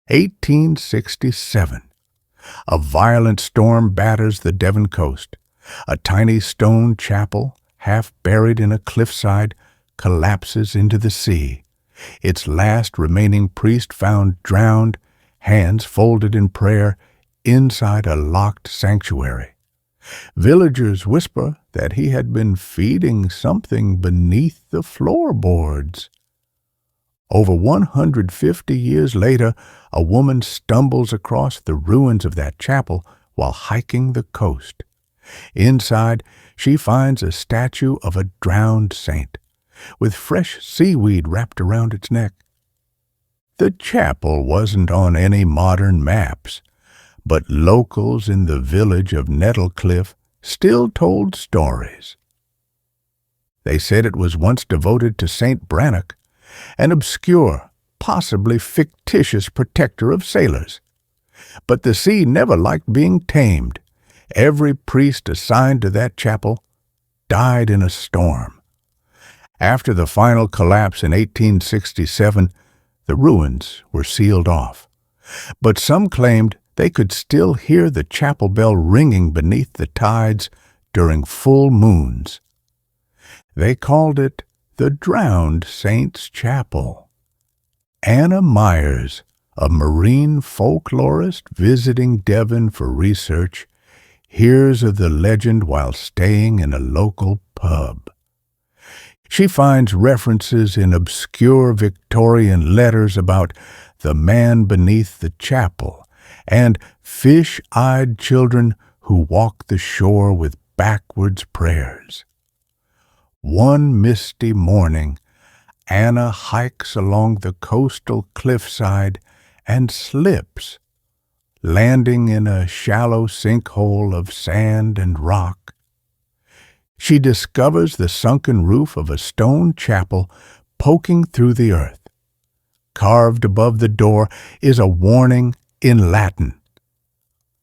1867. A violent storm batters the Devon coast. A tiny stone chapel, half buried in a cliffside, collapses into the sea. Its last remaining priest found drowned, hands folded in prayer, inside a locked sanctuary. Villagers whisper that he had been feeding something beneath the floorboards. Over 150 years later, a woman stumbles across the ruins of that chapel while hiking the coast. Inside, she finds a statue of a drowned saint, with fresh seaweed wrapped around its neck. The chapel wasn't on any modern maps, but locals in the village of Nettlecliff still told stories. They said it was once devoted to Saint Brannock, an obscure, possibly fictitious protector of sailors. But the sea never liked being tamed. Every priest assigned to that chapel died in a storm. After the final collapse in 1867, the ruins were sealed off. But some claimed they could still hear the chapel bell ringing beneath the tides during full moons. They called it the Drowned Saint's Chapel. Anna Myers, a marine folklorist visiting Devon for research, hears of the legend while staying in a local pub. She finds references in obscure Victorian letters about the man beneath the chapel and fish-eyed children who walk the shore with backwards prayers. One misty morning, Anna hikes along the coastal cliffside and slips, landing in a shallow sinkhole of sand and rock. She discovers the sunken roof of a stone chapel poking through the earth. Carved above the door is a warning in Latin: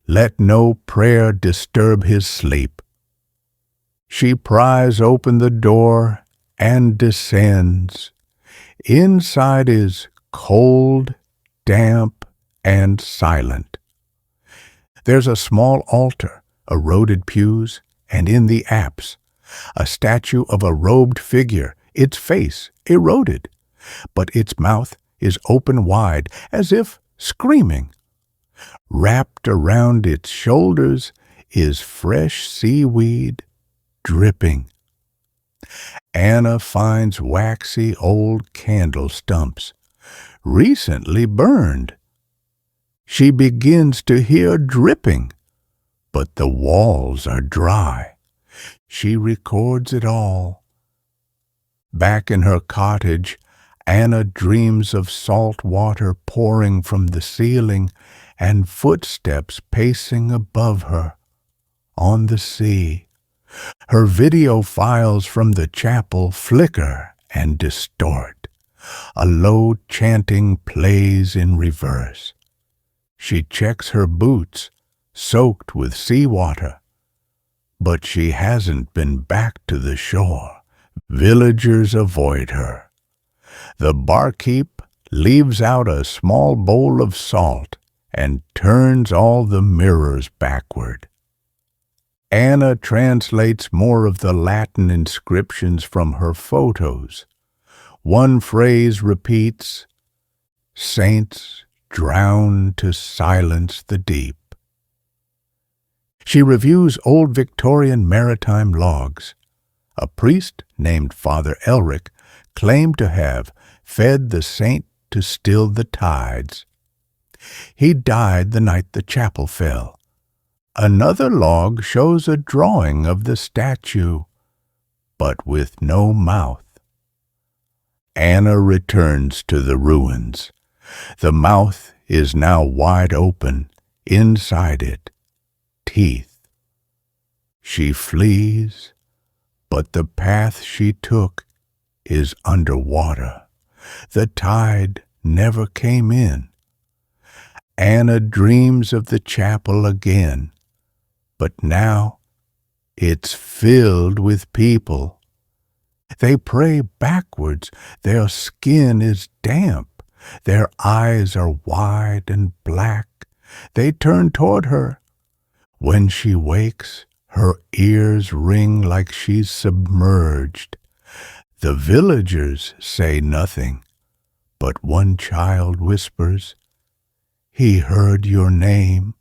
"Let no prayer disturb his sleep." She pries open the door and descends. Inside is cold, damp, and silent. There's a small altar, eroded pews, and in the apse, a statue of a robed figure, its face eroded, but its mouth is open wide, as if screaming. Wrapped around its shoulders is fresh seaweed, dripping. Anna finds waxy old candle stumps, recently burned. She begins to hear dripping, but the walls are dry. She records it all. Back in her cottage, Anna dreams of salt water pouring from the ceiling and footsteps pacing above her on the sea. Her video files from the chapel flicker and distort. A low chanting plays in reverse. She checks her boots, soaked with seawater. But she hasn't been back to the shore. Villagers avoid her. The barkeep leaves out a small bowl of salt and turns all the mirrors backward. Anna translates more of the Latin inscriptions from her photos. One phrase repeats, "Saints drown to silence the deep." She reviews old Victorian maritime logs. A priest named Father Elric claimed to have fed the saint to still the tides. He died the night the chapel fell. Another log shows a drawing of the statue, but with no mouth. Anna returns to the ruins. The mouth is now wide open, inside it, teeth. She flees, but the path she took is underwater. The tide never came in. Anna dreams of the chapel again, but now it's filled with people. They pray backwards. Their skin is damp. Their eyes are wide and black. They turn toward her. When she wakes, her ears ring like she's submerged. The villagers say nothing, but one child whispers, "He heard your name."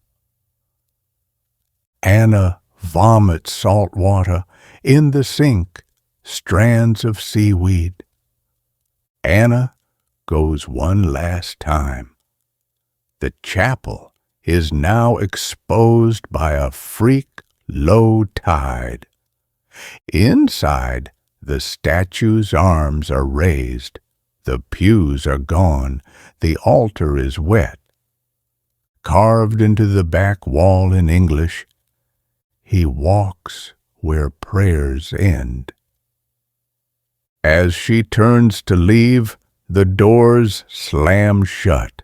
Anna vomits salt water in the sink, strands of seaweed. Anna goes one last time. The chapel is now exposed by a freak low tide. Inside, the statue's arms are raised, the pews are gone, the altar is wet. Carved into the back wall in English, "He walks where prayers end." As she turns to leave, the doors slam shut.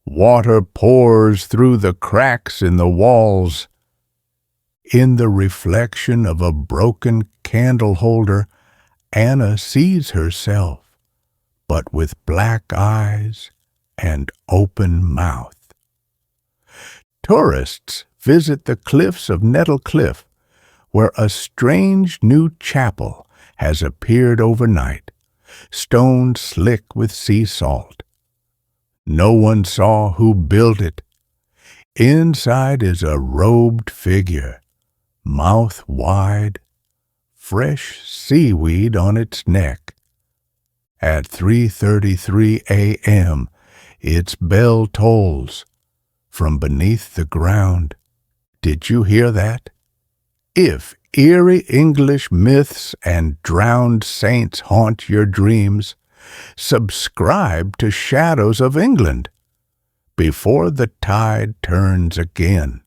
Water pours through the cracks in the walls. In the reflection of a broken candle holder, Anna sees herself, but with black eyes and open mouth. Tourists visit the cliffs of Nettle Cliff, where a strange new chapel has appeared overnight, stone slick with sea salt. No one saw who built it. Inside is a robed figure, mouth wide, fresh seaweed on its neck. At 3:33 a.m., its bell tolls from beneath the ground. Did you hear that? If eerie English myths and drowned saints haunt your dreams, subscribe to Shadows of England before the tide turns again.